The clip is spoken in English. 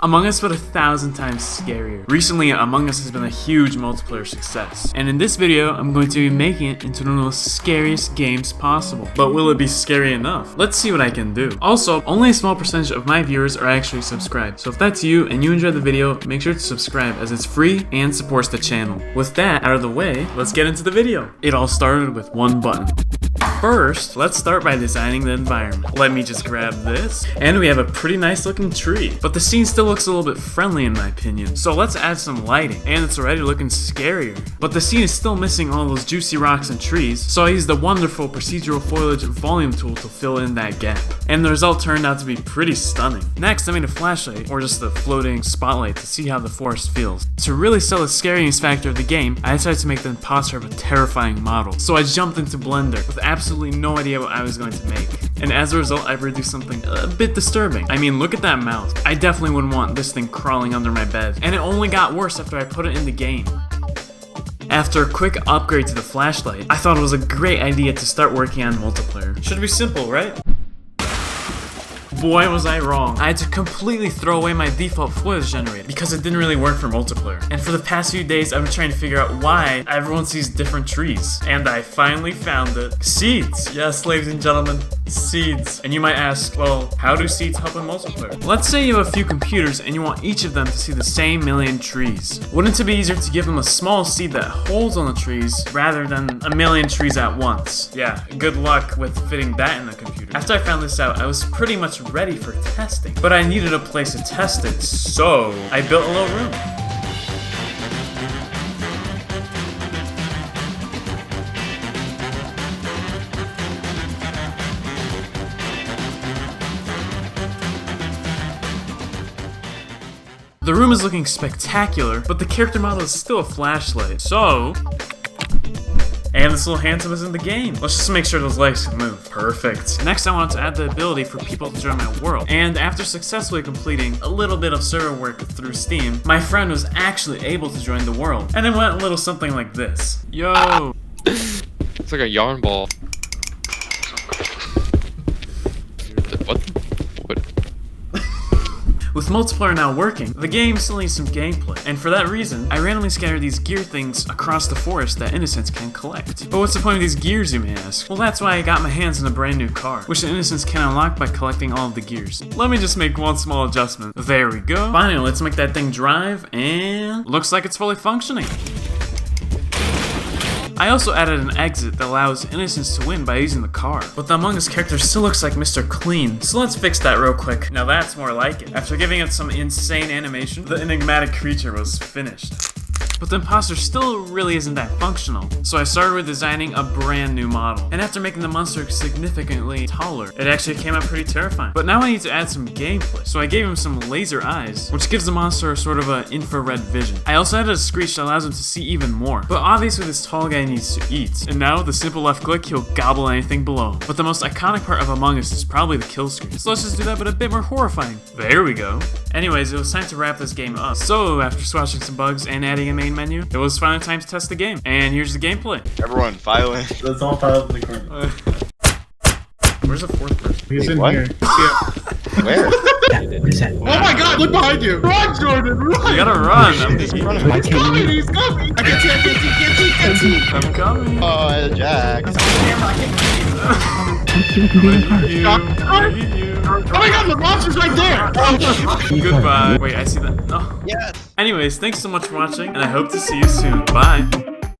Among Us but 1,000 times scarier. Recently, Among Us has been a huge multiplayer success, and in this video, I'm going to be making it into one of the most scariest games possible. But will it be scary enough? Let's see what I can do. Also, only a small percentage of my viewers are actually subscribed, so if that's you and you enjoyed the video, make sure to subscribe as it's free and supports the channel. With that out of the way, let's get into the video. It all started with one button. First, let's start by designing the environment. Let me just grab this, and we have a pretty nice looking tree, but the scene still looks a little bit friendly in my opinion. So let's add some lighting, and it's already looking scarier. But the scene is still missing all those juicy rocks and trees, so I used the wonderful procedural foliage volume tool to fill in that gap. And the result turned out to be pretty stunning. Next, I made a flashlight, or just a floating spotlight, to see how the forest feels. To really sell the scariness factor of the game, I decided to make the impostor of a terrifying model. So I jumped into Blender with absolutely no idea what I was going to make. And as a result, I've reduced something a bit disturbing. I mean, look at that mouth. I definitely wouldn't want this thing crawling under my bed. And it only got worse after I put it in the game. After a quick upgrade to the flashlight, I thought it was a great idea to start working on multiplayer. Should be simple, right? Boy, was I wrong. I had to completely throw away my default footage generator because it didn't really work for multiplayer. And for the past few days, I've been trying to figure out why everyone sees different trees. And I finally found it. Seeds! Yes, ladies and gentlemen, seeds. And you might ask, well, how do seeds help in multiplayer? Let's say you have a few computers and you want each of them to see the same million trees. Wouldn't it be easier to give them a small seed that holds on the trees rather than a million trees at once? Yeah, good luck with fitting that in the computer. After I found this out, I was pretty much ready for testing, but I needed a place to test it, so I built a little room. The room is looking spectacular, but the character model is still a flashlight, so... And this little handsome is in the game. Let's just make sure those legs can move. Perfect. Next, I wanted to add the ability for people to join my world. And after successfully completing a little bit of server work through Steam, my friend was actually able to join the world. And it went a little something like this. Yo! It's like a yarn ball. What? With multiplayer now working, the game still needs some gameplay, and for that reason, I randomly scattered these gear things across the forest that innocents can collect. But what's the point of these gears, you may ask? Well, that's why I got my hands on a brand new car, which the innocents can unlock by collecting all of the gears. Let me just make one small adjustment. There we go. Finally, let's make that thing drive, and looks like it's fully functioning. I also added an exit that allows innocents to win by using the car. But the Among Us character still looks like Mr. Clean, so let's fix that real quick. Now that's more like it. After giving it some insane animation, the enigmatic creature was finished. But the imposter still really isn't that functional, so I started with designing a brand new model. And after making the monster significantly taller, it actually came out pretty terrifying. But now I need to add some gameplay, so I gave him some laser eyes, which gives the monster a sort of an infrared vision. I also added a screech that allows him to see even more, but obviously this tall guy needs to eat. And now with a simple left click, he'll gobble anything below him. But the most iconic part of Among Us is probably the kill screen, so let's just do that but a bit more horrifying. There we go. Anyways, it was time to wrap this game up. So after swatching some bugs and adding a main menu, it was finally time to test the game. And here's the gameplay. Everyone, file in. Let's all file in the corner. Where's the fourth person? He's in what? here. Where? Oh my god, look behind you! Run, Jordan, run! You gotta run. He's in front of He's me. coming, he's coming! I can't see. I'm coming. Oh, Jack. Oh my god, the monster's right there! Goodbye. Wait, I see that. No. Yes. Anyways, thanks so much for watching, and I hope to see you soon. Bye.